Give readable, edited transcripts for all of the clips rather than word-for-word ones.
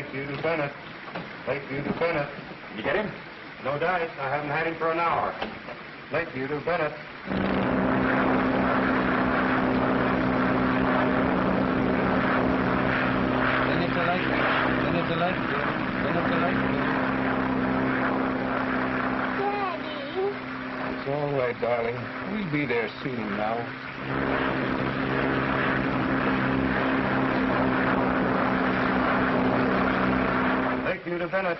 Lakeview to Bennett. Lakeview to Bennett. You get him? No dice. I haven't had him for an hour. Lakeview to Bennett. Bennett to Lakeview. Bennett to Lakeview. Bennett to Lakeview. Daddy. It's all right, darling. We'll be there soon now. Lakeview to Bennett.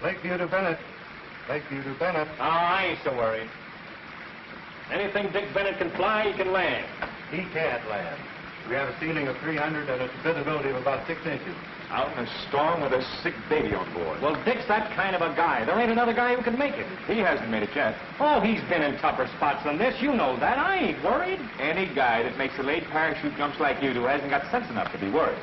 Lakeview to Bennett. Lakeview to Bennett. Oh, I ain't so worried. Anything Dick Bennett can fly, he can land. He can't land. We have a ceiling of 300 and a visibility of about 6 inches. Out in a storm with a sick baby on board. Well, Dick's that kind of a guy. There ain't another guy who can make it. He hasn't made it yet. Oh, he's been in tougher spots than this. You know that. I ain't worried. Any guy that makes a late parachute jumps like you do hasn't got sense enough to be worried.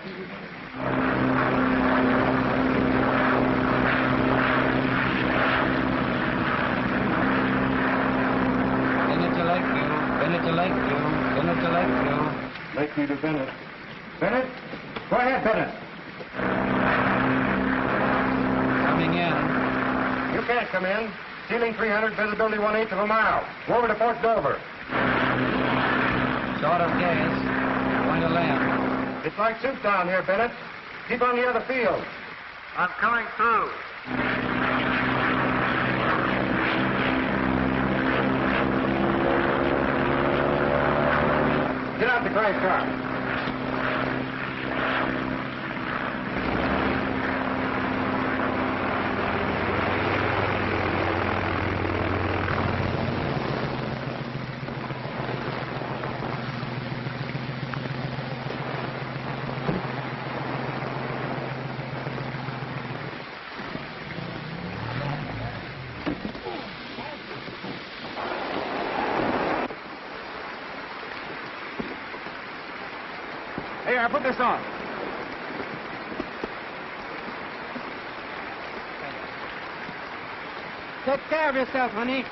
Bennett to Lakeview. Bennett to Lakeview. Bennett to Lakeview. Lakeview to Bennett. Bennett? Go ahead, Bennett. Coming in. You can't come in. Ceiling 300, visibility 1/8 of a mile. Go over to Fort Dover. Short of gas. Going to land. It's like soup down here, Bennett. Keep on the other field. I'm coming through. Get out the crank car. Here, I put this on. Take care of yourself, honey.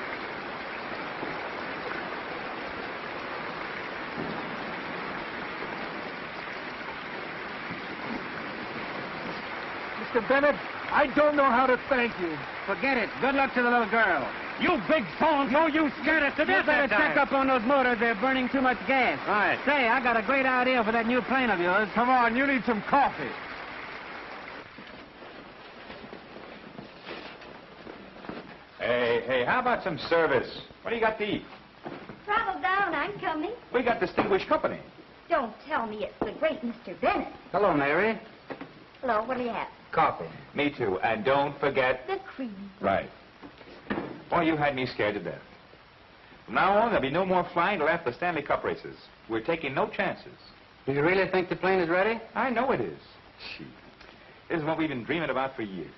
Mr. Bennett, I don't know how to thank you. Forget it. Good luck to the little girl. You big phone, no, you scared us to You death better that time. check up on those motors. They're burning too much gas. Right. Say, I got a great idea for that new plane of yours. Come on, you need some coffee. Hey, how about some service? What do you got to eat? Travel down, I'm coming. We got distinguished company. Don't tell me it's the great Mr. Bennett. Hello, Mary. Hello, what do you have? Coffee. Me too. And don't forget... The cream. Right. Boy, you had me scared to death. From now on, there'll be no more flying till after the Stanley Cup races. We're taking no chances. Do you really think the plane is ready? I know it is. Gee, this is what we've been dreaming about for years.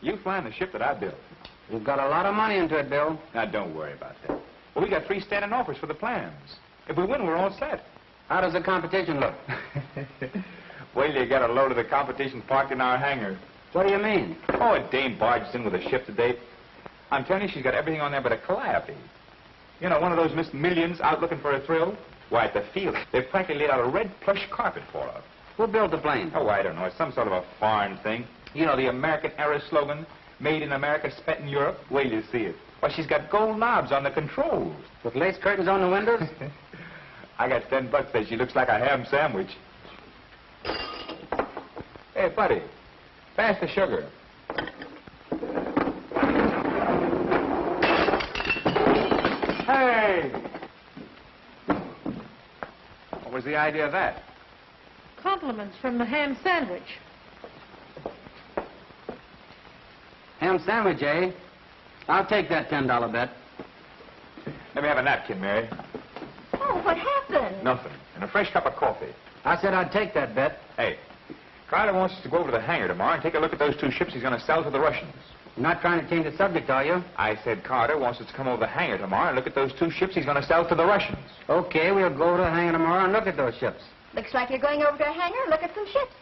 You flying the ship that I built. You've got a lot of money into it, Bill. Now, don't worry about that. Well, we got 3 standing offers for the plans. If we win, we're all set. How does the competition look? Well, you got a load of the competition parked in our hangar. What do you mean? Oh, a dame barged in with a ship today. I'm telling you, she's got everything on there but a calliope. You know, one of those Miss Millions out looking for a thrill. Why, at the field, they've practically laid out a red plush carpet for her. Who built the plane? Oh, I don't know. It's some sort of a foreign thing. You know, the American era slogan, made in America, spent in Europe. Wait till you see it. Why, she's got gold knobs on the controls. With lace curtains on the windows? I got $10 that she looks like a ham sandwich. Hey, buddy, pass the sugar. Hey! What was the idea of that? Compliments from the ham sandwich. Ham sandwich, eh? I'll take that $10 bet. Let me have a napkin, Mary. Oh, what happened? Nothing. And a fresh cup of coffee. I said I'd take that bet. Hey, Carter wants us to go over to the hangar tomorrow and take a look at those 2 ships he's going to sell to the Russians. You're not trying to change the subject, are you? I said Carter wants us to come over to the hangar tomorrow and look at those 2 ships he's going to sell to the Russians. Okay, we'll go to the hangar tomorrow and look at those ships. Looks like you're going over to a hangar and look at some ships.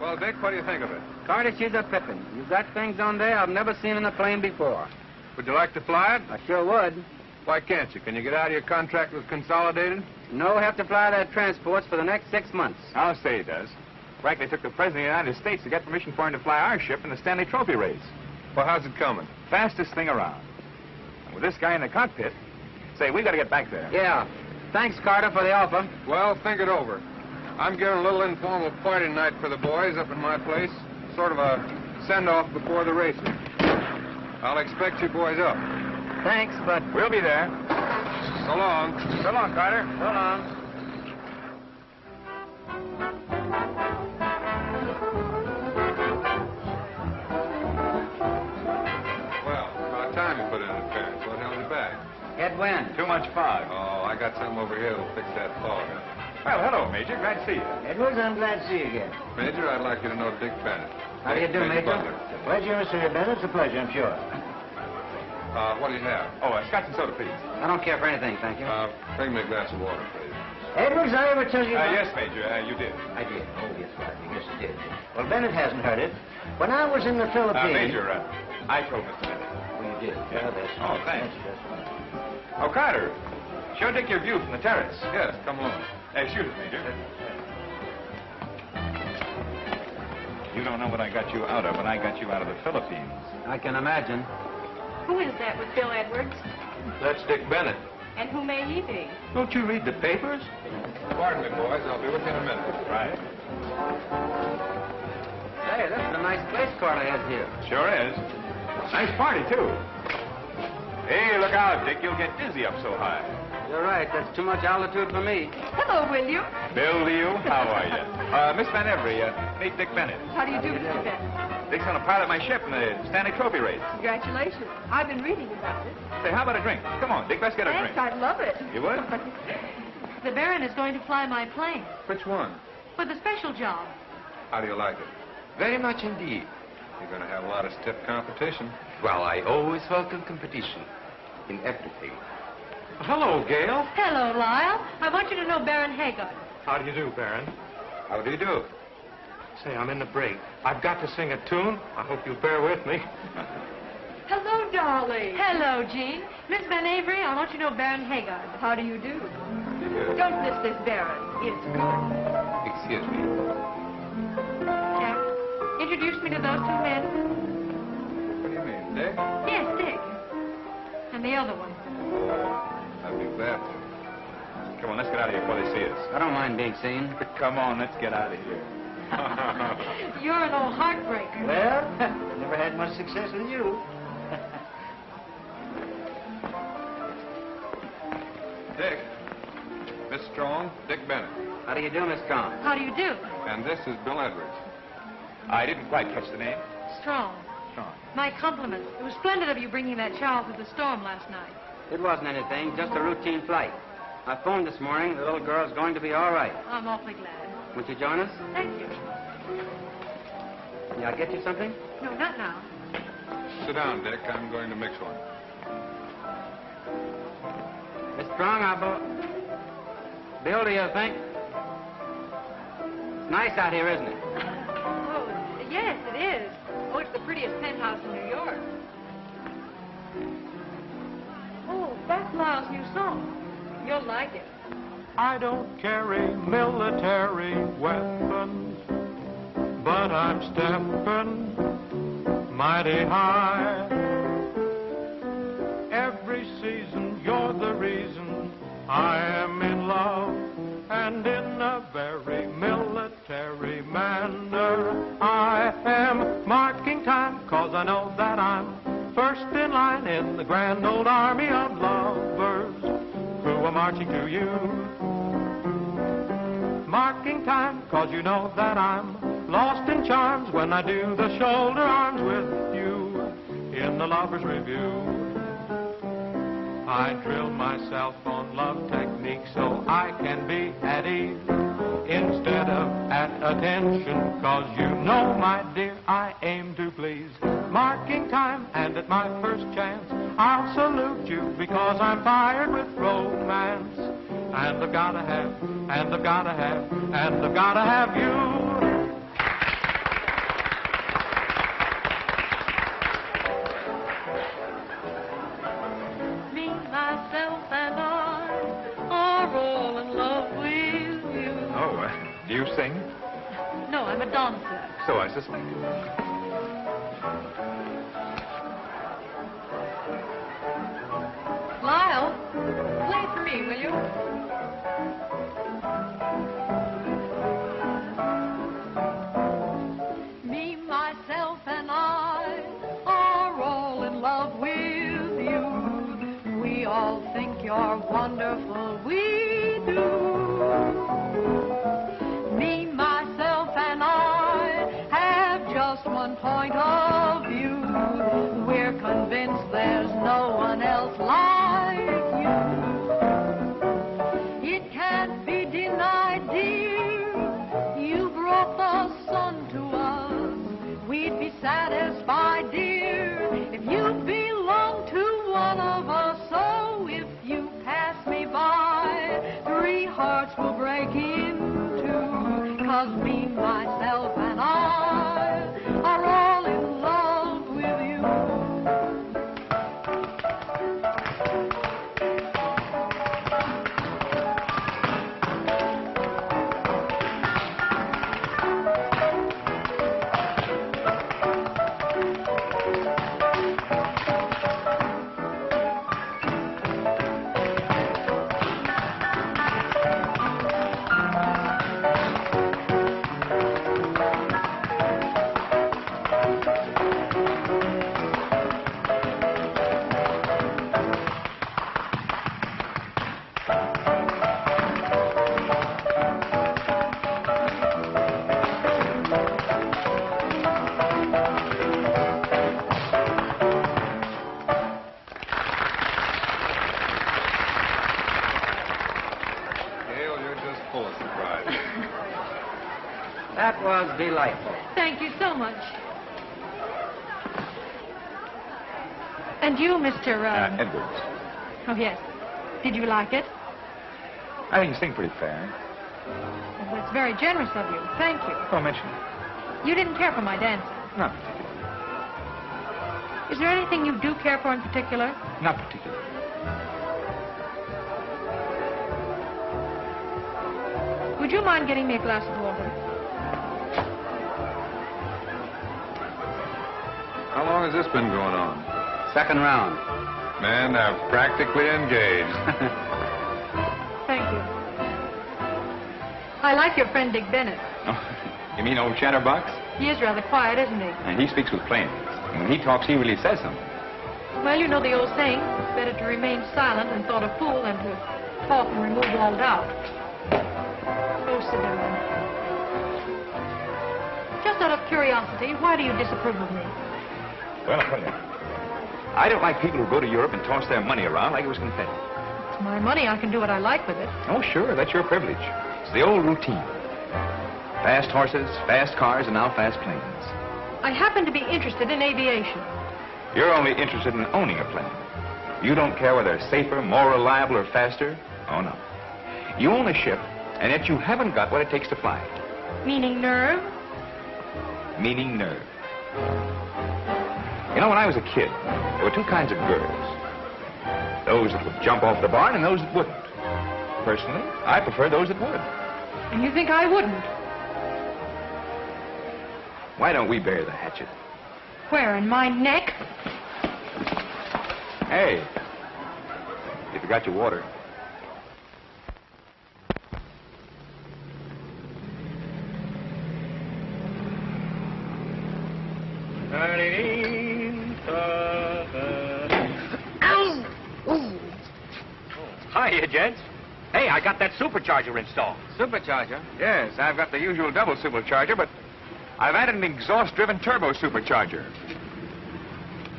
Well, Dick, what do you think of it? Carter, she's a pippin. You've got things on there I've never seen in a plane before. Would you like to fly it? I sure would. Why can't you? Can you get out of your contract with Consolidated? No, have to fly their transports for the next 6 months. I'll say he does. Frankly, took the President of the United States to get permission for him to fly our ship in the Stanley Trophy race. Well, how's it coming? Fastest thing around. And with this guy in the cockpit, say, we got to get back there. Yeah. Thanks, Carter, for the offer. Well, think it over. I'm giving a little informal party tonight for the boys up in my place. Sort of a send-off before the races. I'll expect you boys up. Thanks, but... We'll be there. So long. So long, Carter. So long. Well, about time you put in an appearance. What held you back? Get wind. Too much fog. Oh, I got something over here that'll fix that fog. Well, hello, Major. Glad to see you. Edwards, I'm glad to see you again. Major, I'd like you to know Dick Bennett. How do you do, Major? Butler. It's a pleasure, Mr. Bennett. It's a pleasure, I'm sure. What do you have? Oh, scotch and soda, please. I don't care for anything, thank you. Bring me a glass of water, please. Edwards, I ever tell you about... Yes, Major, you did. I did. Oh, yes, right. Yes, I did. Well, Bennett hasn't heard it. When I was in the Philippines... Major, I told Mr. Bennett. Well, you did. Yeah. Well, that's Oh, thanks. That's fine. Oh, Carter, show Dick your view from the terrace. Yes, come along. Shoot it, Major. You don't know what I got you out of when I got you out of the Philippines. I can imagine. Who is that with Bill Edwards? That's Dick Bennett. And who may he be? Don't you read the papers? Pardon me, boys. I'll be with you in a minute. Right. Hey, this is a nice place Carter has here. Sure is. Nice party, too. Hey, look out, Dick. You'll get dizzy up so high. You're right. That's too much altitude for me. Hello, William. Bill to you. How are you? Miss Van Every, meet Dick Bennett. How do you do, Mr. Bennett? Dick's going to pilot my ship in the Stanley Trophy race. Congratulations. I've been reading about it. Say, how about a drink? Come on, Dick, let's get a Thanks, drink. I'd love it. You would? The Baron is going to fly my plane Which one? for the special job. How do you like it? Very much indeed. You're going to have a lot of stiff competition. Well, I always welcome competition in everything. Hello, Gail. Hello, Lyle. I want you to know Baron Haggard. How do you do, Baron? How do you do? Say, I'm in the break. I've got to sing a tune. I hope you'll bear with me. Hello, darling. Hello, Jean. Miss Van Avery, I want you to know Baron Haggard. How do you do? Don't miss this, Baron. It's good. Excuse me. Jack, introduce me to those two men. What do you mean, Dick? Yes, Dick. And the other one. I'd be glad to. Come on, let's get out of here before they see us. I don't mind being seen. Come on, let's get out of here. You're an old heartbreaker. Well, never had much success with you. Dick. Miss Strong, Dick Bennett. How do you do, Miss Strong? How do you do? And this is Bill Edwards. I didn't quite catch the name. Strong. Strong. My compliments. It was splendid of you bringing that child through the storm last night. It wasn't anything, just a routine flight. I phoned this morning. The little girl's going to be all right. I'm awfully glad. Won't you join us? Thank you. May I get you something? No, not now. Sit down, Dick. I'm going to mix one. Miss Strong, Bill, do you think? It's nice out here, isn't it? Oh, yes, it is. Oh, it's the prettiest penthouse in New York. Oh, that's Lyle's new song. You'll like it. I don't carry military weapons, but I'm stepping mighty high. Every season, you're the reason I am in love, and in a very military manner. I am marking time, 'cause I know that I'm first in line in the grand old army of lovers who are marching to you. Marking time, 'cause you know that I'm lost in charms when I do the shoulder arms with you in the Lover's Review. I drill myself on love technique so I can be at ease instead of at attention, 'cause you know, my dear, I aim to please. Marking time, and at my first chance I'll salute you, because I'm fired with romance. And I've gotta have, and I've gotta have, and I've gotta have you. you sing? No, I'm a dancer. So I suspected. Lyle, play it for me, will you? Me, myself, and I are all in love with you. We all think you're wonderful, we do. Me, myself, and I have just one point of view. We're convinced there's no one else like you. It can't be denied, dear, you brought the sun to us. We'd be satisfied, dear, if you belonged to one of us. So if you pass me by, 3 hearts will break in two. 'Cause me, myself, and I are all in love with you. That was delightful. Thank you so much. And you, Mr. Edwards. Oh, yes. Did you like it? I think you sing pretty fair. Well, that's very generous of you. Thank you. Don't mention it. You didn't care for my dancing. Not particularly. Is there anything you do care for in particular? Not particularly. Would you mind getting me a glass of water? How long has this been going on? Second round. Man, they're practically engaged. Thank you. I like your friend Dick Bennett. Oh, you mean old Chatterbox? He is rather quiet, isn't he? And he speaks with plain. And when he talks, he really says something. Well, you know the old saying, better to remain silent and thought a fool than to talk and remove all doubt. Oh, sit down. Just out of curiosity, why do you disapprove of me? Well, I'll tell you. I don't like people who go to Europe and toss their money around like it was confetti. It's my money. I can do what I like with it. Oh, sure. That's your privilege. It's the old routine. Fast horses, fast cars, and now fast planes. I happen to be interested in aviation. You're only interested in owning a plane. You don't care whether it's safer, more reliable, or faster. Oh, no. You own a ship, and yet you haven't got what it takes to fly it. Meaning nerve? Meaning nerve. You know, when I was a kid, there were two kinds of girls. Those that would jump off the barn and those that wouldn't. Personally, I prefer those that would. And you think I wouldn't? Why don't we bury the hatchet? Where, in my neck? Hey, you forgot your water. Hiya, gents. Hey, I got that supercharger installed. Supercharger? Yes, I've got the usual double supercharger, but I've added an exhaust-driven turbo supercharger.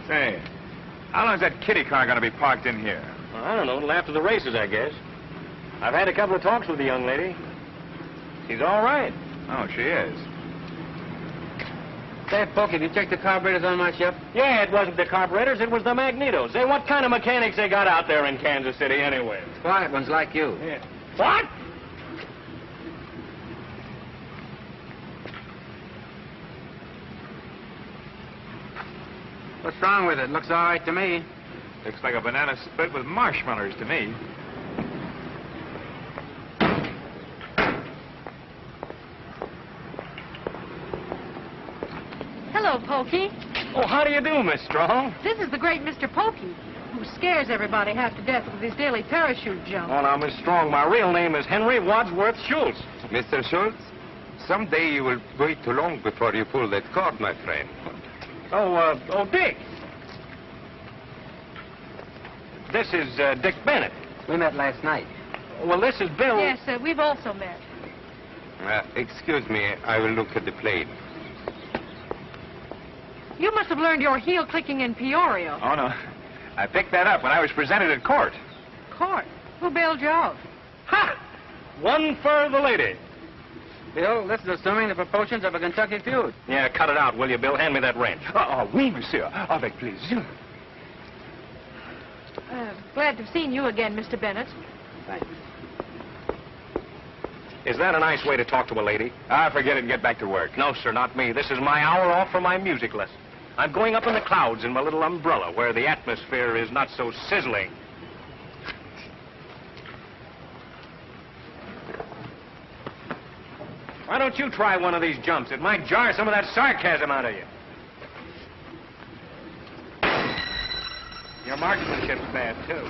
Say, how long is that kiddie car going to be parked in here? Well, I don't know. Until after the races, I guess. I've had a couple of talks with the young lady. She's all right. Oh, she is. Say, Pokey, did you check the carburetors on my ship? Yeah, it wasn't the carburetors, it was the magnetos. Say, what kind of mechanics they got out there in Kansas City anyway? Quiet ones like you. Yeah. What? What's wrong with it? Looks all right to me. Looks like a banana split with marshmallows to me. Hello, Pokey. Oh, how do you do, Miss Strong? This is the great Mr. Pokey, who scares everybody half to death with his daily parachute jump. Oh, now, Miss Strong, my real name is Henry Wadsworth Schultz. Mr. Schultz, someday you will wait too long before you pull that cord, my friend. Oh, Dick. This is Dick Bennett. We met last night. Well, this is Bill. Yes, we've also met. Excuse me, I will look at the plane. You must have learned your heel clicking in Peoria. Oh, no. I picked that up when I was presented at court. Court? Who bailed you out? Ha! One for the lady. Bill, this is assuming the proportions of a Kentucky feud. Yeah, cut it out, will you, Bill? Hand me that wrench. Oui, monsieur. Avec plaisir. Glad to have seen you again, Mr. Bennett. Thanks. Is that a nice way to talk to a lady? Forget it and get back to work. No, sir, not me. This is my hour off for my music lesson. I'm going up in the clouds in my little umbrella where the atmosphere is not so sizzling. Why don't you try one of these jumps? It might jar some of that sarcasm out of you. Your marksmanship's bad, too.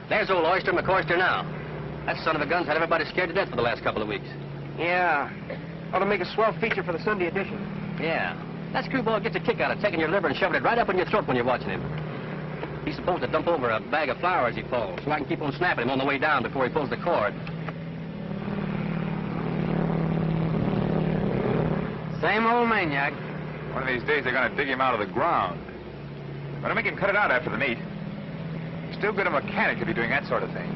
There's old Oyster McCoyster now. That son of a gun's had everybody scared to death for the last couple of weeks. Yeah. Ought to make a swell feature for the Sunday edition. Yeah. That screwball gets a kick out of taking your liver and shoving it right up in your throat when you're watching him. He's supposed to dump over a bag of flour as he falls, so I can keep on snapping him on the way down before he pulls the cord. Same old maniac. One of these days, they're going to dig him out of the ground. Going to make him cut it out after the meet. Still good a mechanic to be doing that sort of thing.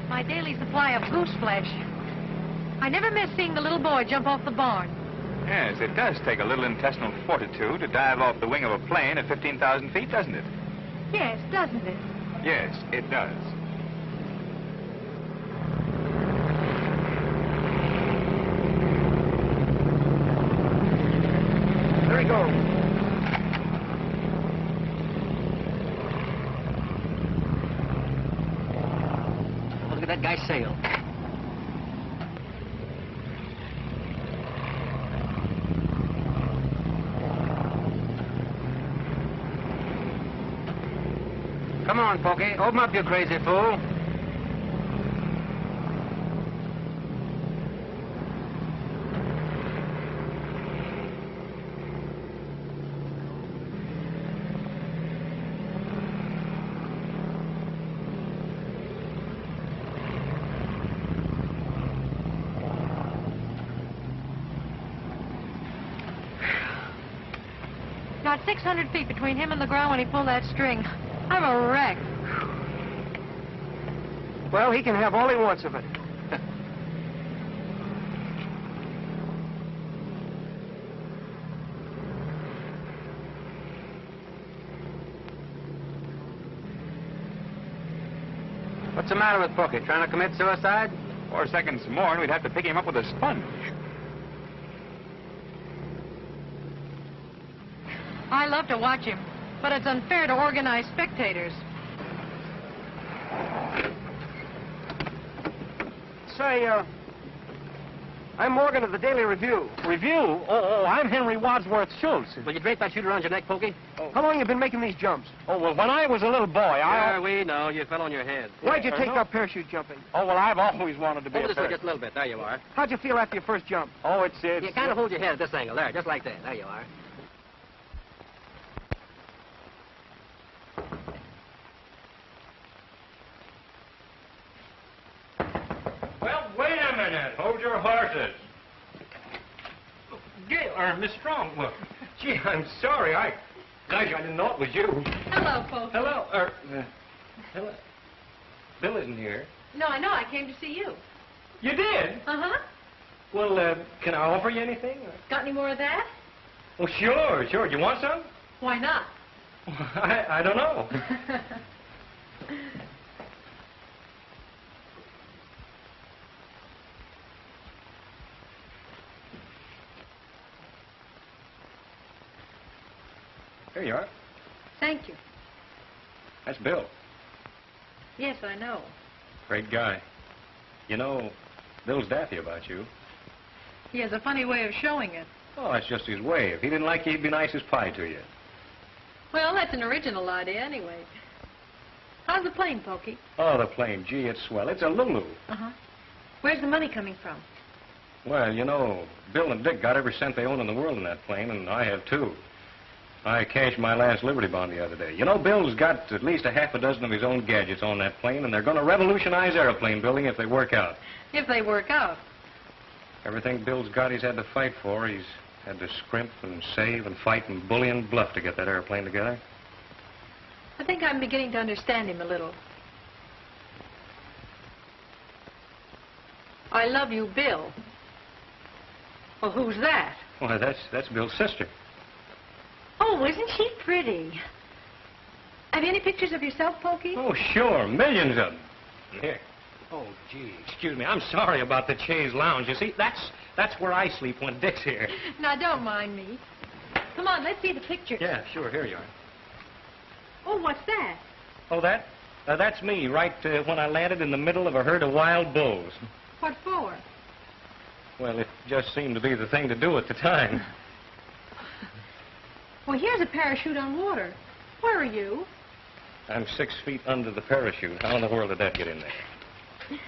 My daily supply of goose flesh. I never miss seeing the little boy jump off the barn. Yes, it does take a little intestinal fortitude to dive off the wing of a plane at 15,000 feet, doesn't it? Yes, doesn't it? Yes, it does. There he goes. Oh, look at that guy sail. Come on, Pokey. Open up, you crazy fool. Not 600 feet between him and the ground when he pulled that string. I'm a wreck. Well, he can have all he wants of it. What's the matter with Pokey? Trying to commit suicide? 4 seconds more, and we'd have to pick him up with a sponge. I love to watch him, but it's unfair to organized spectators. Say, I'm Morgan of the Daily Review. Review? Oh, I'm Henry Wadsworth Schultz. Will you drape that chute around your neck, Pokey? How long you been making these jumps? Oh, well, when I was a little boy, Yeah, we know. You fell on your head. Why'd you take up parachute jumping? Oh, well, I've always wanted to be Hold a this way parachute. just a little bit. There you are. How'd you feel after your first jump? Oh, it's... You kind of hold your head at this angle. There, just like that. There you are. Well, wait a minute. Hold your horses. Miss Strong. Well, gee, I'm sorry. Gosh, I didn't know it was you. Hello, Pokey. Hello. Hello. Bill isn't here. No, I know. I came to see you. You did? Uh-huh. Well, can I offer you anything? Got any more of that? Oh, sure. You want some? Why not? I don't know. Here you are. Thank you. That's Bill. Yes, I know. Great guy. You know, Bill's daffy about you. He has a funny way of showing it. Oh, that's just his way. If he didn't like you, he'd be nice as pie to you. Well, that's an original idea anyway. How's the plane, Pokey? Oh, the plane. Gee, it's swell. It's a Lulu. Uh-huh. Where's the money coming from? Well, you know, Bill and Dick got every cent they own in the world in that plane, and I have too. I cashed my last Liberty Bond the other day. You know, Bill's got at least a half a dozen of his own gadgets on that plane, and they're going to revolutionize airplane building if they work out. If they work out. Everything Bill's got he's had to fight for. He's had to scrimp and save and fight and bully and bluff to get that airplane together. I think I'm beginning to understand him a little. I love you, Bill. Well, who's that? Why, that's Bill's sister. Oh, isn't she pretty? Have you any pictures of yourself, Pokey? Oh, sure. Millions of them. Here. Oh, gee, excuse me. I'm sorry about the chaise lounge. You see, that's where I sleep when Dick's here. Now, don't mind me. Come on, let's see the pictures. Yeah, sure. Here you are. Oh, what's that? Oh, that's me, right when I landed in the middle of a herd of wild bulls. What for? Well, it just seemed to be the thing to do at the time. Well, here's a parachute on water. Where are you? I'm 6 feet under the parachute. How in the world did that get in there?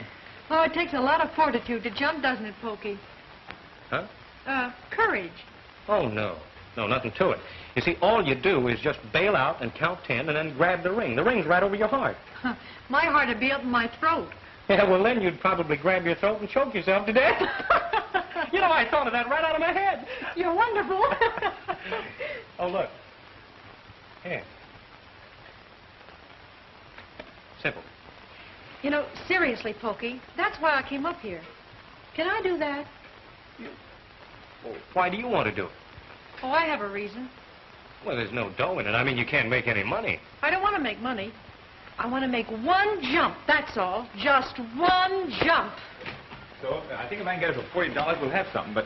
Oh, it takes a lot of fortitude to jump, doesn't it, Pokey? Huh? Courage. Oh, no. No, nothing to it. You see, all you do is just bail out and count 10 and then grab the ring. The ring's right over your heart. My heart would be up in my throat. Yeah, well, then you'd probably grab your throat and choke yourself to death. You know, I thought of that right out of my head. You're wonderful. Oh, look. Here. Simple. You know, seriously, Pokey, that's why I came up here. Can I do that? Well, why do you want to do it? Oh, I have a reason. Well, there's no dough in it. I mean, you can't make any money. I don't want to make money. I want to make one jump, that's all. Just one jump. So, I think if I can get it for $40, we'll have something, but...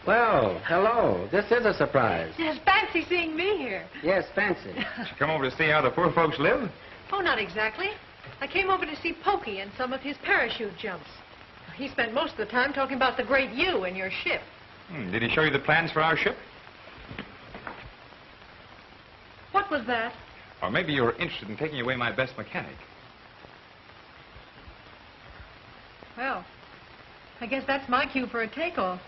Well, hello. This is a surprise. Yes, fancy seeing me here. Yes, fancy. Did you come over to see how the poor folks live? Oh, not exactly. I came over to see Pokey and some of his parachute jumps. He spent most of the time talking about the great you and your ship. Did he show you the plans for our ship? What was that? Or maybe you were interested in taking away my best mechanic. Well, I guess that's my cue for a takeoff.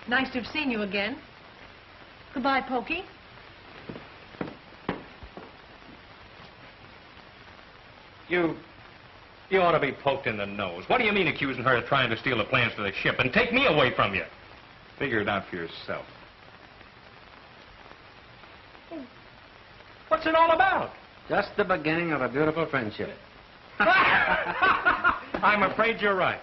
Nice to have seen you again. Goodbye, Pokey. You ought to be poked in the nose. What do you mean accusing her of trying to steal the plans for the ship and take me away from you? Figure it out for yourself. What's it all about? Just the beginning of a beautiful friendship. I'm afraid you're right.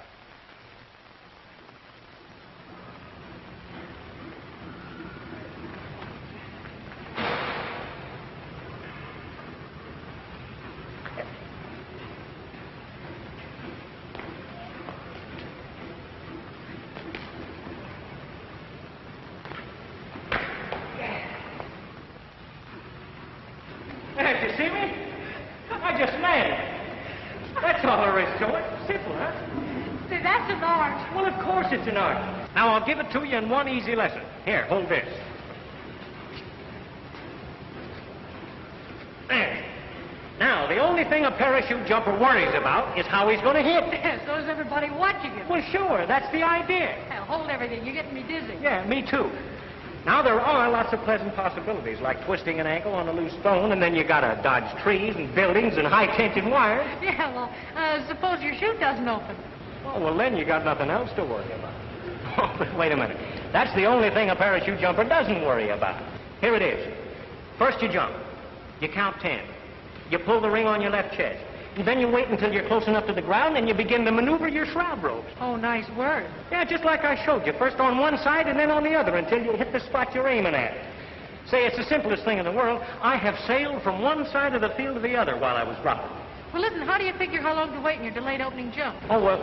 Did you see me? I just landed. That's all there is to it. Simple, huh? Say, that's an art. Well, of course it's an art. Now, I'll give it to you in one easy lesson. Here, hold this. There. Now, the only thing a parachute jumper worries about is how he's going to hit. So is everybody watching him. Well, sure, that's the idea. Hey, hold everything. You're getting me dizzy. Yeah, me too. Now, there are lots of pleasant possibilities, like twisting an ankle on a loose stone, and then you gotta dodge trees and buildings and high-tension wires. Yeah, well, suppose your chute doesn't open. Oh, well, then you got nothing else to worry about. Oh, but wait a minute. That's the only thing a parachute jumper doesn't worry about. Here it is. First you jump. You count 10. You pull the ring on your left chest. And then you wait until you're close enough to the ground, and you begin to maneuver your shroud ropes. Oh, nice word. Yeah, just like I showed you. First on one side and then on the other until you hit the spot you're aiming at. Say, it's the simplest thing in the world. I have sailed from one side of the field to the other while I was dropping. Well, listen, how do you figure how long to wait in your delayed opening jump? Oh, well.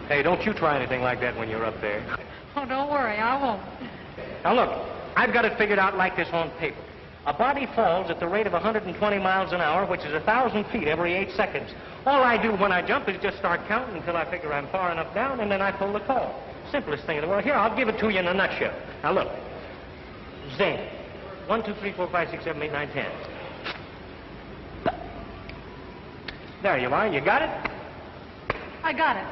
Hey, don't you try anything like that when you're up there. Oh, don't worry, I won't. Now, look, I've got it figured out like this on paper. A body falls at the rate of 120 miles an hour, which is 1,000 feet every 8 seconds. All I do when I jump is just start counting until I figure I'm far enough down, and then I pull the call. Simplest thing in the world. Here, I'll give it to you in a nutshell. Now, look. Zing. 1, 2, 3, 4, 5, 6, 7, 8, 9, 10. There you are. You got it? I got it.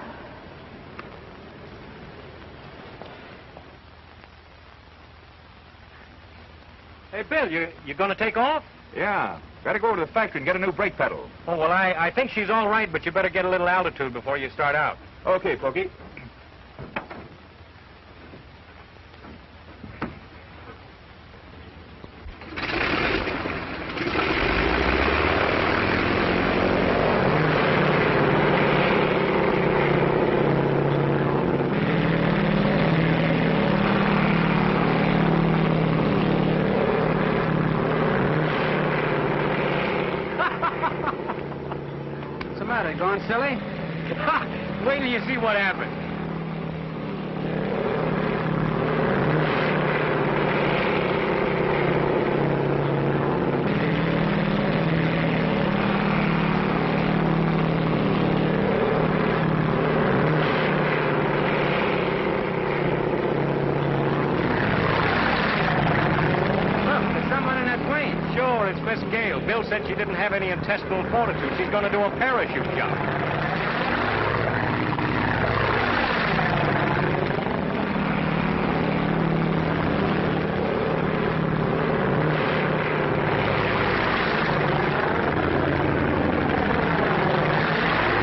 Hey, Bill, you going to take off? Yeah. Better go to the factory and get a new brake pedal. Oh, well, I think she's all right, but you better get a little altitude before you start out. Okay, Pokey. Going silly? Wait till you see what happens. Bill said she didn't have any intestinal fortitude. She's going to do a parachute jump.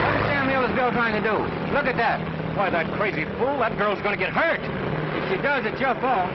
What the damn hell is Bill trying to do? Look at that. Why, that crazy fool, that girl's going to get hurt. If she does, it's your fault.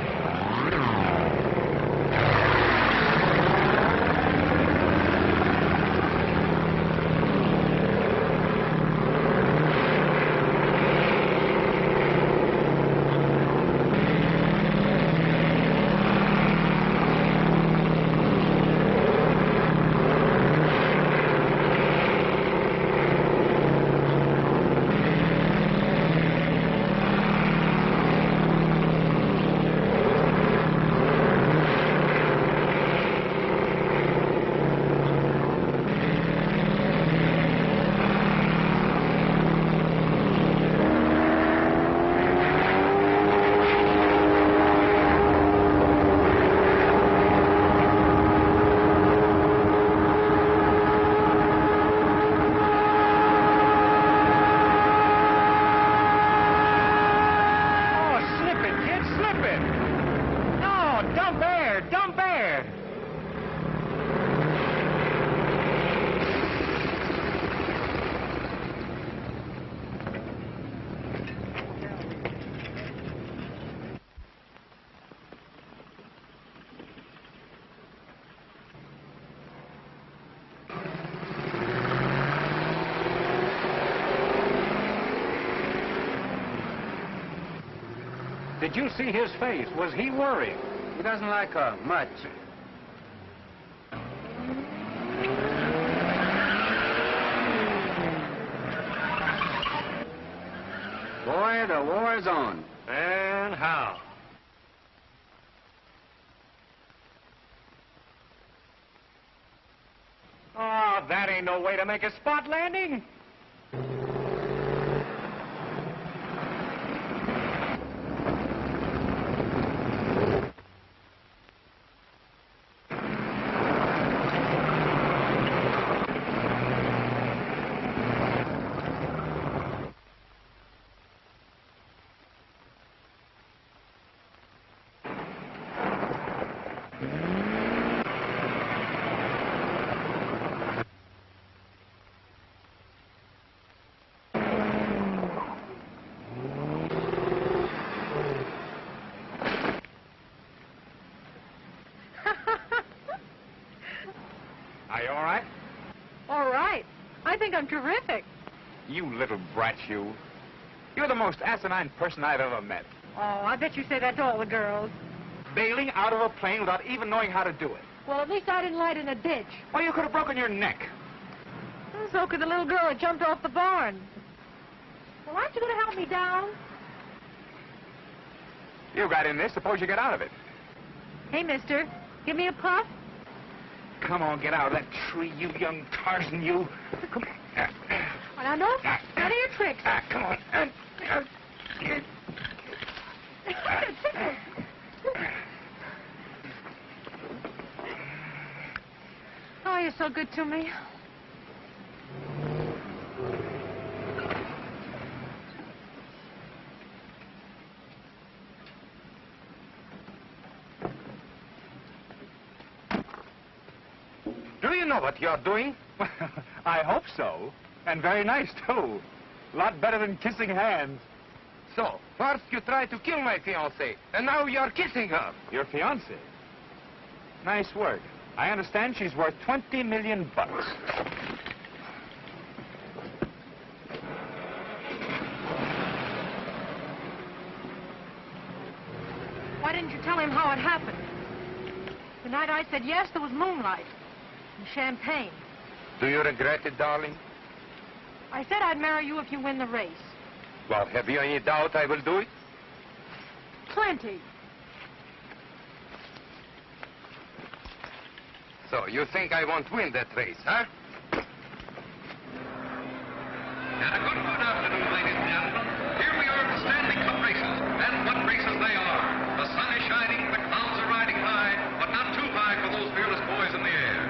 Did you see his face? Was he worried? He doesn't like her much. Boy, the war's on. And how? Oh, that ain't no way to make a spot landing. Are you all right? All right. I think I'm terrific. You little brat, you. You're the most asinine person I've ever met. Oh, I bet you say that to all the girls. Bailing out of a plane without even knowing how to do it. Well, at least I didn't light in a ditch. Well, you could have broken your neck. So could the little girl that jumped off the barn. Well, aren't you going to help me down? You got in this. Suppose you get out of it. Hey, mister, give me a puff. Come on, get out of that tree, you young Tarzan, you. Come on. Well, now, none of your tricks. Come on. Oh, you're so good to me. Do you know what you're doing? I hope so. And very nice, too. A lot better than kissing hands. So, first you tried to kill my fiancée, and now you're kissing her. Your fiancée? Nice work. I understand she's worth $20 million. Why didn't you tell him how it happened? The night I said yes, there was moonlight and champagne. Do you regret it, darling? I said I'd marry you if you win the race. Well, have you any doubt I will do it? Plenty. So, you think I won't win that race, huh? And a good afternoon, ladies and gentlemen. Here we are at the Stanley Cup races, and what races they are. The sun is shining, the clouds are riding high, but not too high for those fearless boys in the air.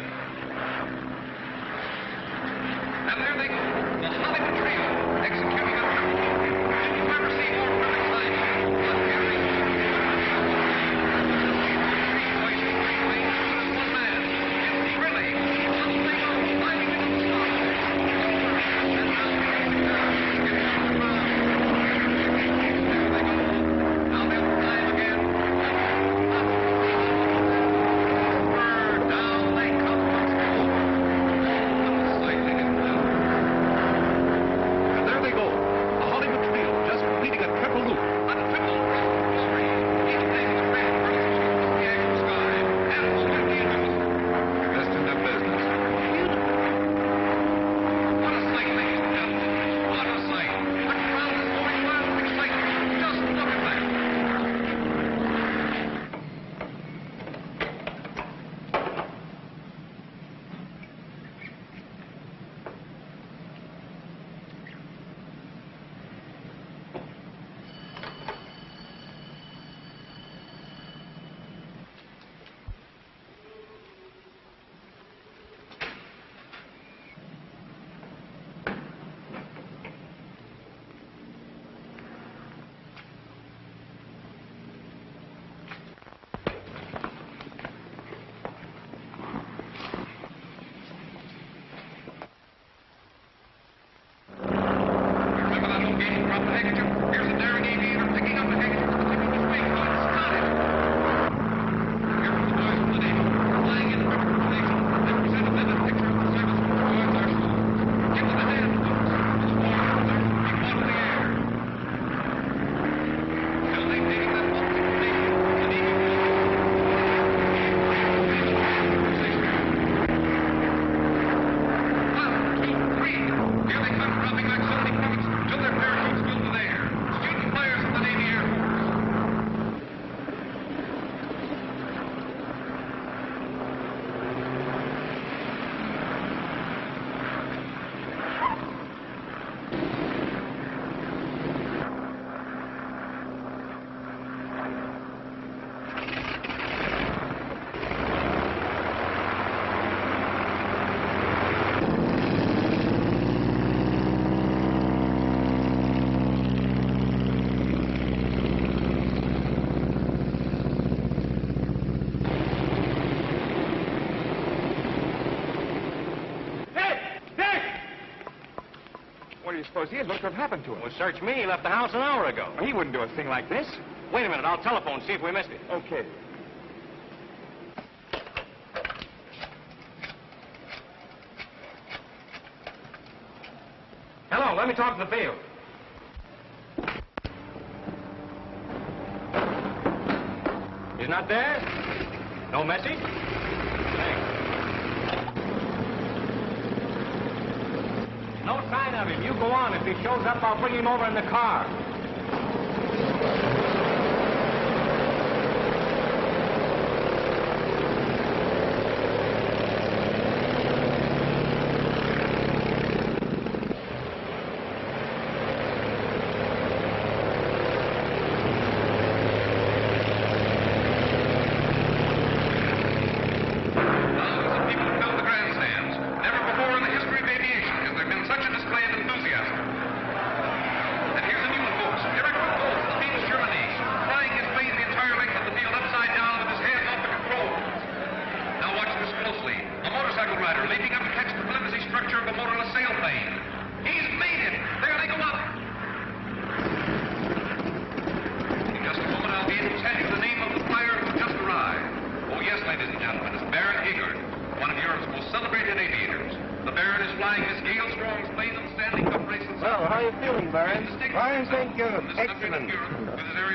And there they go, the Hollywood trio, executing a triple. Did you ever see more perfect timing? But here is three voices, three wings, but as one man. It's really unbelievable, climbing into the stars. And now getting on the ground. There they go. Now they'll climb again. Down they come once more. Cycling and and there they go. The Hollywood trio just completing a triple loop. A triple cross glory. Each thing the red first to the actual sky. And who will be announced? Best in the business. What a sight, ladies and gentlemen. What a sight. The crowd is going wild with excitement. Just look at that. Remember that old game of drop the handkerchief? Here's a daring aviator picking up the handkerchief with the tip of his wing. Oh, it's got it. Here from the boys from the Navy. Flying in perfect formation. They present a vivid picture of the service which joins our shores. Give them a hand, folks. For the war deserves to be fought in the air. Still maintaining that ultimate formation, the Navy will One, two, three. Here they come, dropping like so many bullets till their parachutes fill with air. Student flyers of the Navy Air Force. What do you suppose he is? What could have happened to him? Well, search me. He left the house an hour ago. He wouldn't do a thing like this. Wait a minute. I'll telephone, see if we missed it. Okay. let me talk to the field. He's not there? No message? Thanks. No sign of him. You go on. If he shows up, I'll bring him over in the car.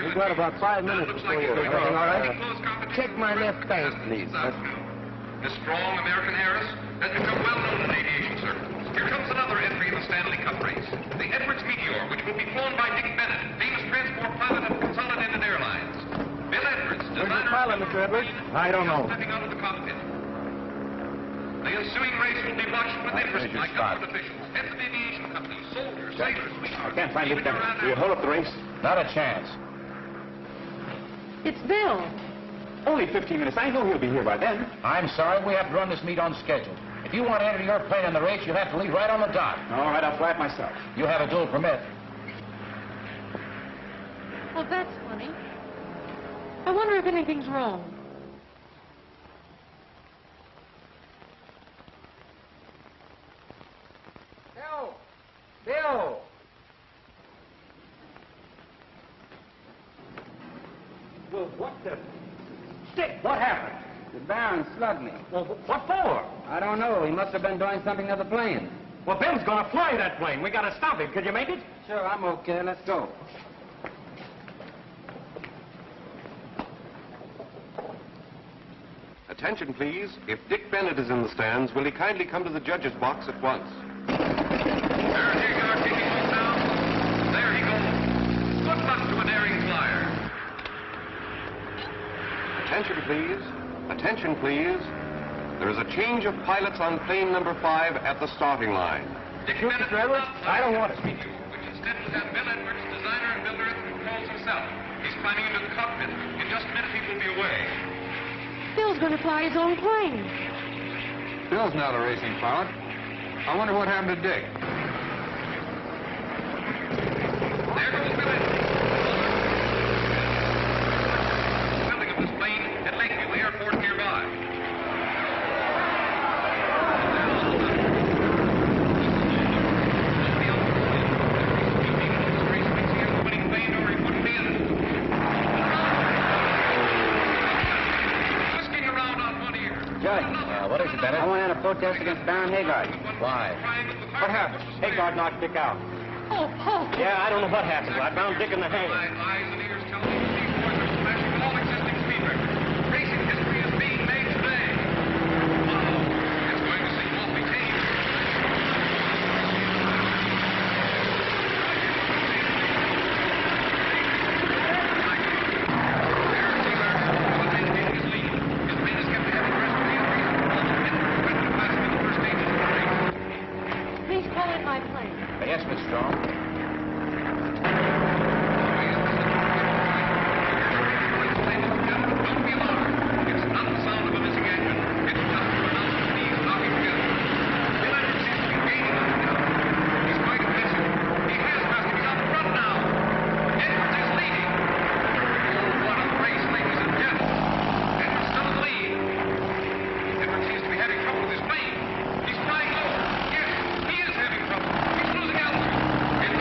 We've got about 5 minutes before you. Everything all right? Check my left bank, please. This strong American heiress has become well known in aviation circles. Here comes another entry in the Stanley Cup race. The Edwards Meteor, which will be flown by Dick Bennett, famous transport pilot of Consolidated Airlines. Bill Edwards, designer... Where's the pilot, Mr. Edwards? I don't know. ...stepping out of the cockpit. The ensuing race will be watched with interest by government officials, heads of aviation companies, soldiers, sailors, I can't find Dick Bennett. Will you hold up the race? Not a chance. It's Bill. Only 15 minutes. I know he'll be here by then. I'm sorry. We have to run this meet on schedule. If you want to enter your plane in the race, you'll have to leave right on the dot. All right, I'll fly it myself. You have a dual permit. Well, that's funny. I wonder if anything's wrong. Bill! Bill! Well, what the... Stick, what happened? The Baron slugged me. Well, what for? I don't know. He must have been doing something to the plane. Well, Ben's gonna fly that plane. We gotta stop him. Could you make it? Sure, I'm okay. Let's go. Attention, please. If Dick Bennett is in the stands, will he kindly come to the judge's box at once? There he goes, kicking off now. There he goes. Good luck to a daring flyer. Attention, please. Attention, please. There is a change of pilots on plane number 5 at the starting line. Dick Bennett will not fly I don't want it. which instead will have Bill Edwards, designer and builder at the controls himself. He's climbing into the cockpit. In just a minute, he will be away. Bill's going to fly his own plane. Bill's not a racing pilot. I wonder what happened to Dick. There goes Bill Edwards. Building of this plane at Lakeview Airport nearby. Nobody else is this race makes he has a winning plane or he wouldn't be in it. Whisking around on one ear. Judge. What is it, Bennett? I want to enter a protest against Baron Haggard. Why? What happened? Haggard knocked Dick out. Oh, Paul. Yeah, I don't know what happened. I found Dick in the hangar. My eyes and ears tell me that these boys are smashing all existing speed records. Racing history is being made today. Wow, it's going to seem awfully tame. Please call in my plane. Yes, Miss Strong. Don't be alarmed. It's not the sound of a missing engine. It's just the announcement that he's knocking together. Bill Edwards seems to be gaining on him now. He's going to miss him. He has passed him. He's out front now. Edwards is leading. Oh, what a race, ladies and gents. Edwards still in the lead. Edwards seems to be having trouble with his plane. He's flying low. Yes, he is having trouble. He's losing altitude. It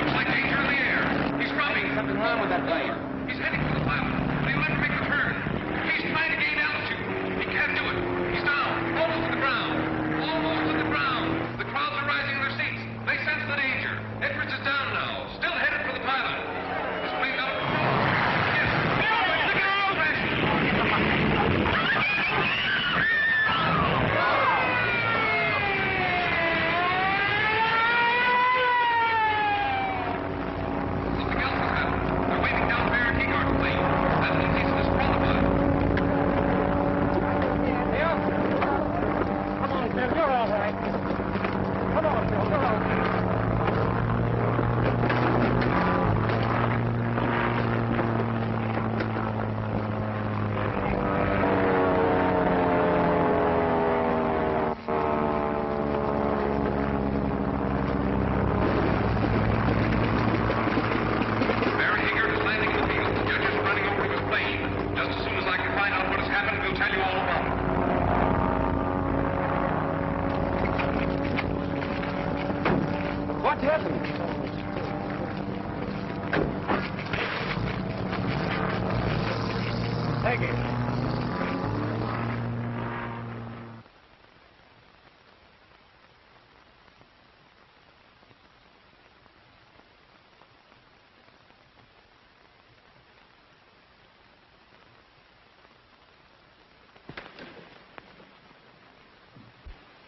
all right. Come on, Phil, come on.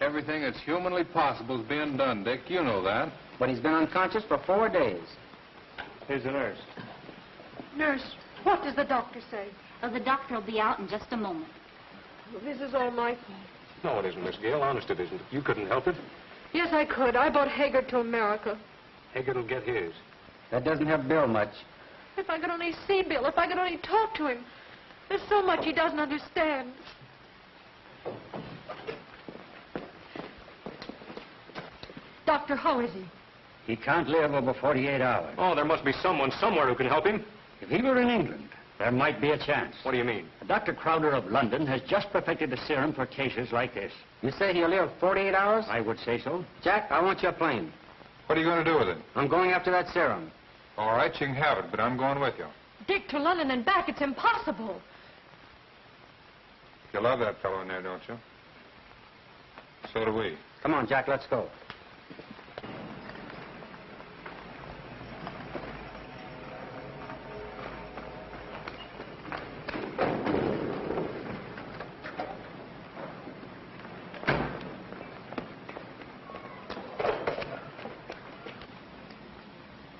Everything that's humanly possible is being done, Dick. You know that. But he's been unconscious for 4 days. Here's the nurse. Nurse, what does the doctor say? Oh, the doctor will be out in just a moment. Well, this is all my fault. No, it isn't, Miss Gale. Honest, it isn't. You couldn't help it. Yes, I could. I brought Hager to America. Haggard will get his. That doesn't help Bill much. If I could only see Bill, if I could only talk to him. There's so much he doesn't understand. Doctor, how is he? He can't live over 48 hours. Oh, there must be someone somewhere who can help him. If he were in England, there might be a chance. What do you mean? Dr. Crowder of London has just perfected a serum for cases like this. You say he'll live 48 hours? I would say so. Jack, I want your plane. What are you going to do with it? I'm going after that serum. All right, you can have it, but I'm going with you. Dick, to London and back, it's impossible. You love that fellow in there, don't you? So do we. Come on, Jack, let's go.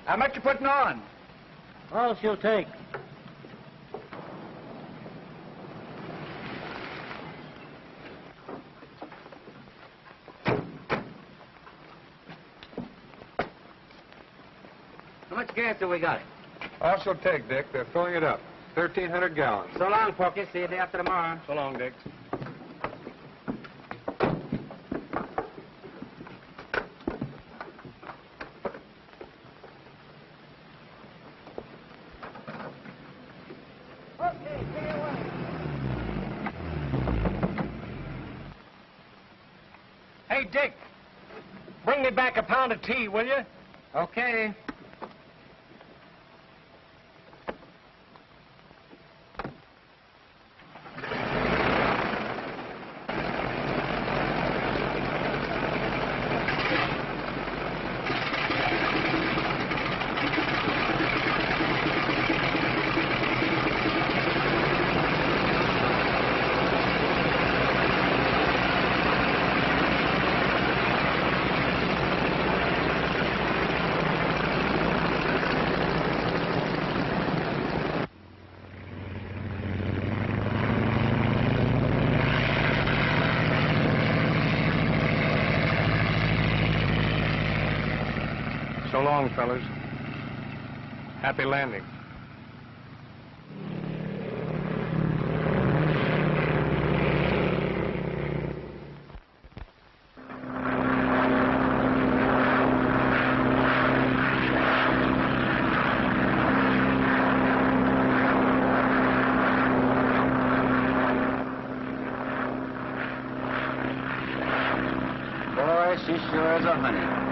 How much you putting on? All she'll take. How much gas have we got? All she'll take, Dick. They're filling it up. 1,300 gallons. So long, Porky. See you day after tomorrow. So long, Dick. Hey, Dick, bring me back a pound of tea, will you? Okay. So long, fellas. Happy landing. Boy, she sure is a honey.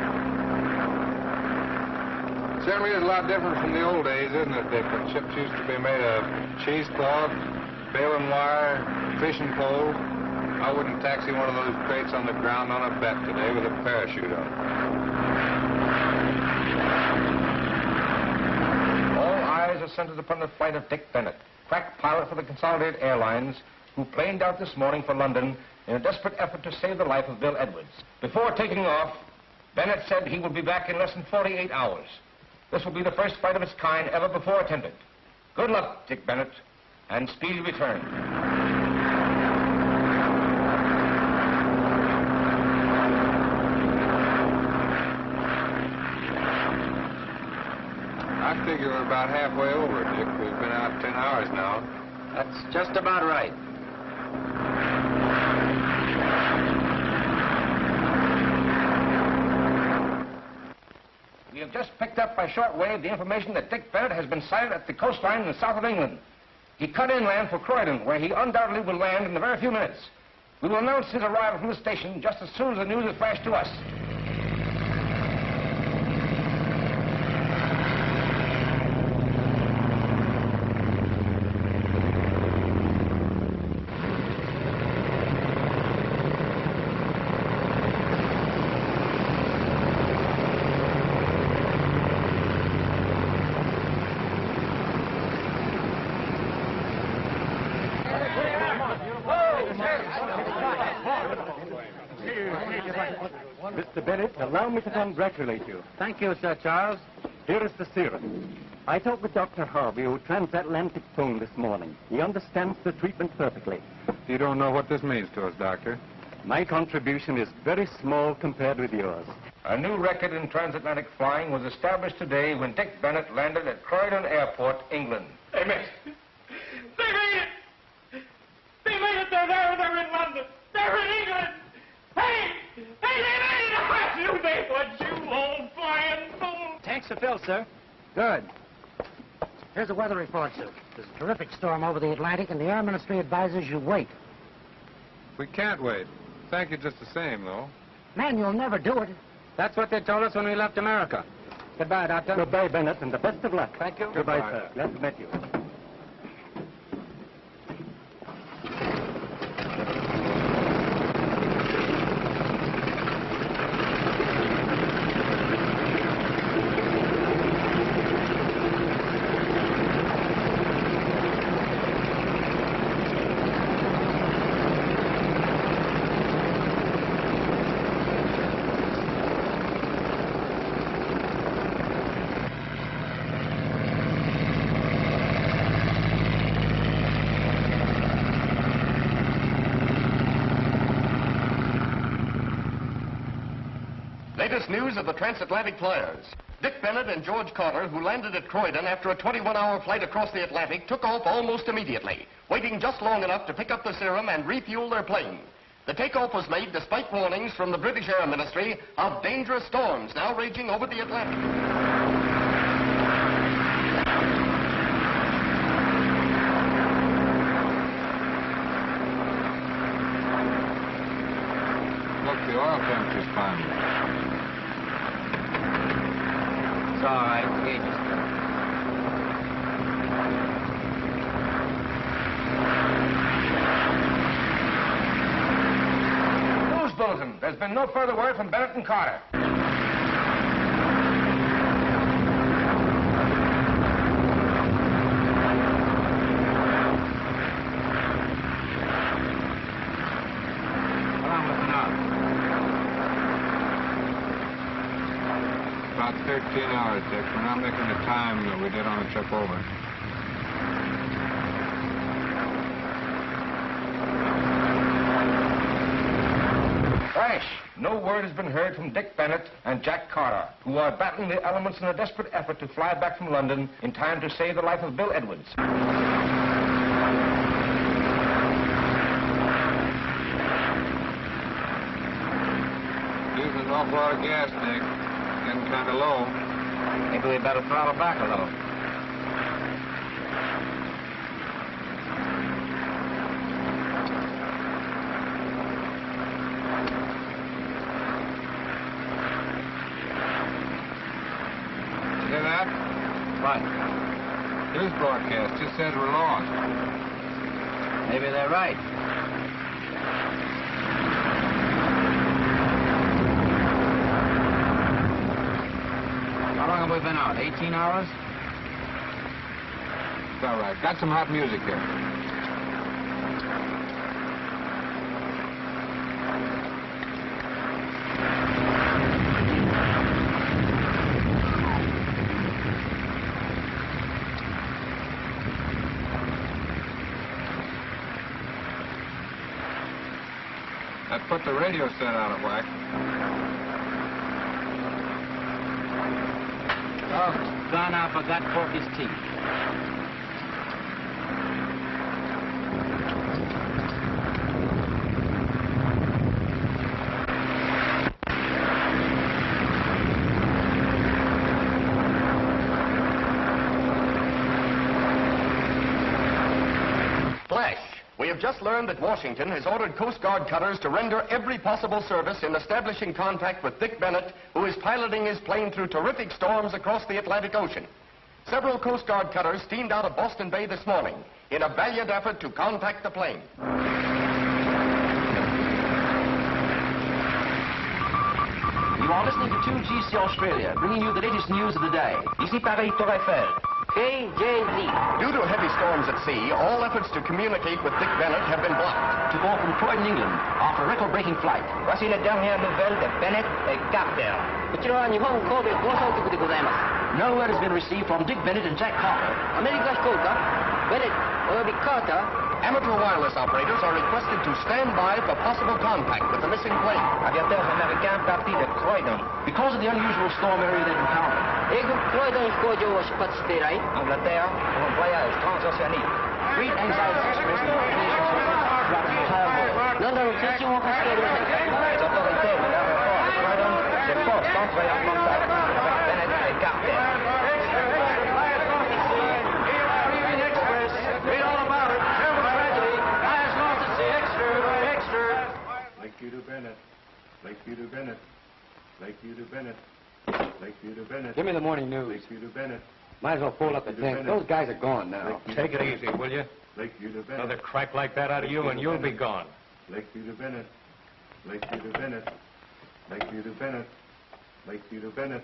Certainly is a lot different from the old days, isn't it, Dick? When ships used to be made of cheesecloth, baling wire, fishing poles. I wouldn't taxi one of those crates on the ground on a bet today with a parachute on. All eyes are centered upon the flight of Dick Bennett, crack pilot for the Consolidated Airlines, who planed out this morning for London in a desperate effort to save the life of Bill Edwards. Before taking off, Bennett said he would be back in less than 48 hours. This will be the first flight of its kind ever before attended. Good luck, Dick Bennett, and speedy return. I figure we're about halfway over, Dick. We've been out 10 hours now. That's just about right. We have just picked up by shortwave the information that Dick Bennett has been sighted at the coastline in the south of England. He cut inland for Croydon, where he undoubtedly will land in a very few minutes. We will announce his arrival from the station just as soon as the news is flashed to us. Mr. Bennett, allow me to congratulate you. Thank you, Sir Charles. Here is the serum. I talked with Dr. Harvey, who transatlantic phoned this morning. He understands the treatment perfectly. You don't know what this means to us, Doctor. My contribution is very small compared with yours. A new record in transatlantic flying was established today when Dick Bennett landed at Croydon Airport, England. They made it! They made it! They made it! They're there! They're in London! They're in England! Hey! Hey, they made it! I knew they would, you old flying fool! Tanks are filled, sir. Good. Here's a weather report, sir. There's a terrific storm over the Atlantic, and the Air Ministry advises you wait. We can't wait. Thank you just the same, though. Man, you'll never do it. That's what they told us when we left America. Goodbye, Doctor. Goodbye, Bennett, and the best of luck. Thank you. Goodbye, sir. Glad to meet you. Latest news of the transatlantic flyers. Dick Bennett and George Carter, who landed at Croydon after a 21-hour flight across the Atlantic, took off almost immediately, waiting just long enough to pick up the serum and refuel their plane. The takeoff was made despite warnings from the British Air Ministry of dangerous storms now raging over the Atlantic. Look, the oil temperature's climbing. It's all right. Gauge is News bulletin. There's been no further word from Bennett and Carter. About 13 hours, Dick. We're not making the time that we did on the trip over. Crash! No word has been heard from Dick Bennett and Jack Carter, who are battling the elements in a desperate effort to fly back from London in time to save the life of Bill Edwards. Using an awful lot of gas, Dick. Getting kind of low. Maybe we better throttle back a little. Hear that? What? News broadcast just says we're lost. Maybe they're right. How long have we been out? 18 hours? It's all right. Got some hot music here. That put the radio set out of whack. Oh, gone out forgot Porky's teeth. We have just learned that Washington has ordered Coast Guard cutters to render every possible service in establishing contact with Dick Bennett, who is piloting his plane through terrific storms across the Atlantic Ocean. Several Coast Guard cutters steamed out of Boston Bay this morning in a valiant effort to contact the plane. You are listening to 2GC Australia, bringing you the latest news of the day. Ici Paris, Tour Eiffel. KJZ. Due to heavy storms at sea, all efforts to communicate with Dick Bennett have been blocked. To call from Croydon, England, after a record-breaking flight. Voici les dernières nouvelles de Bennett et Carter. No word has been received from Dick Bennett and Jack Carter. Bennett, Carter. Amateur wireless operators are requested to stand by for possible contact with the missing plane. Aviateurs américains partis de Croydon. Because of the unusual storm area they've encountered. Angleterre pour un voyage transoceanique. Great anxiety expressed in the nation's throughout the entire world. Les autorités de l'aéroport de Croydon se forcent d'entrer en contact avec Bennett et Carter. Lakeview to Bennett. Lakeview to Bennett. Lakeview to Bennett. Lakeview to Bennett. Give me the morning news. Lakeview to Bennett. Might as well fold up the tent. Those guys are gone now. Take it easy, will you? Lakeview to Bennett. Another crack like that out of you and you'll be gone. Lakeview to Bennett. Lakeview to Bennett. Lakeview to Bennett. Lakeview to Bennett.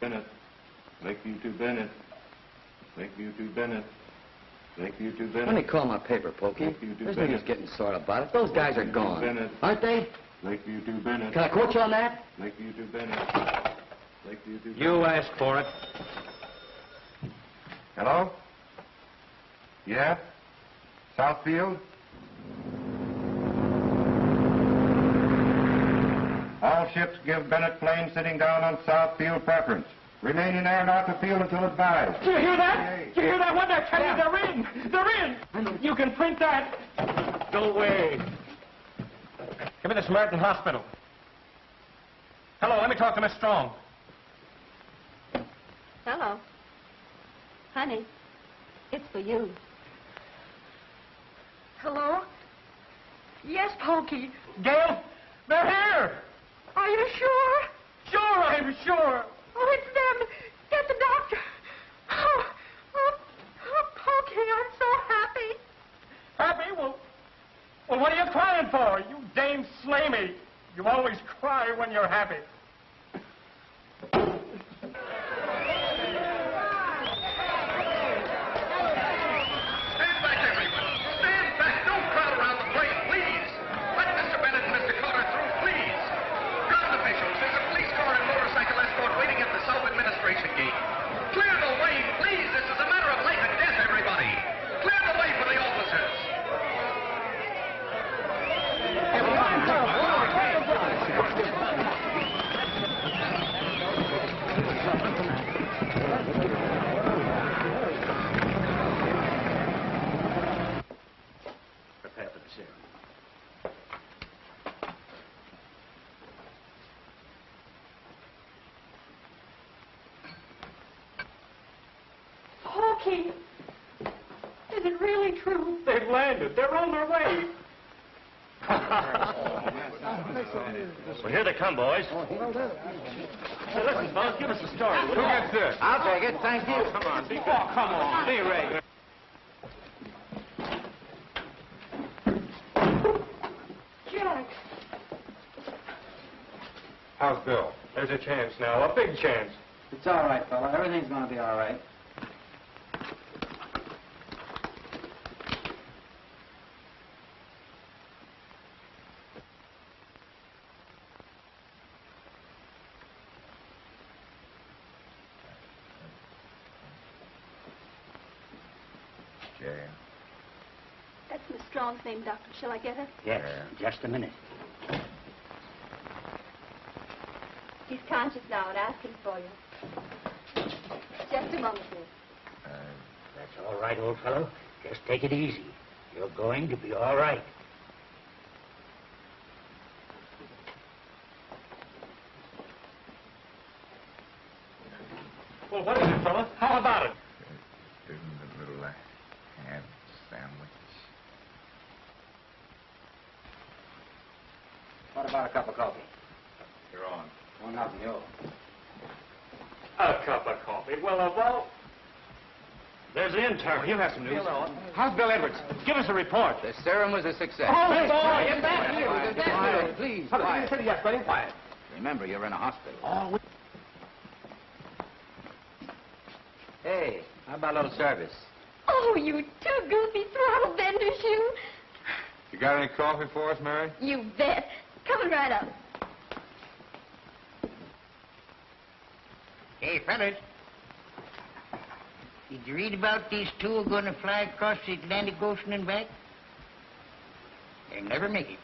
Bennett. Lakeview to Bennett. Lakeview to Bennett. Lakeview to Bennett. Let me call my paper, Pokey. There's no use getting sore about it. Those guys are gone. Aren't they? Lakeview to Bennett. Can I quote you on that? Lakeview to Bennett. Lakeview to Bennett. You asked for it. Hello? Yeah? Southfield? All ships give Bennett plane sitting down on Southfield preference. Remain in air and out the field until advised. Do you hear that? Do you hear that? What they're telling you? They're in. They're in. You can print that. Go away. Give me the Samaritan Hospital. Hello, let me talk to Miss Strong. Hello. Honey, it's for you. Hello? Yes, Pokey. Gail, they're here. Are you sure? Sure, I'm sure. Oh, it's them. Get the doctor. Oh, Pokey, I'm so happy. Happy? Well, what are you crying for? You Dame Slamey. You always cry when you're happy. Pokey, is it really true? They've landed. They're on their way. Well, here they come, boys. Hey, listen, fellas, give us a story. Who gets this? I'll take it, thank you. Come on, be good. Come on, be regular. Jack. How's Bill? There's a chance now, a big chance. It's all right, fella. Everything's going to be all right. That's Miss Strong's name, Doctor. Shall I get her? Yes, just a minute. He's conscious now and asking for you. Just a moment, miss. That's all right, old fellow. Just take it easy. You're going to be all right. Well, what is it, fella? How about it? Isn't a little ham sandwich? What about a cup of coffee? You're on. Well, nothing, you. A cup of coffee. Well, there's the intern. He'll have some news. How's Bill Edwards? Give us a report. The serum was a success. Oh, boy, get back here. Quiet, Get back here. please. Hold on, Quiet. steady up, buddy. Quiet. Remember, you're in a hospital. Oh, Hey, how about a little service? Oh, you two goofy throttle benders, you. You got any coffee for us, Mary? You bet. Coming right up. Hey, fellas. Did you read about these two are going to fly across the Atlantic Ocean and back? They'll never make it.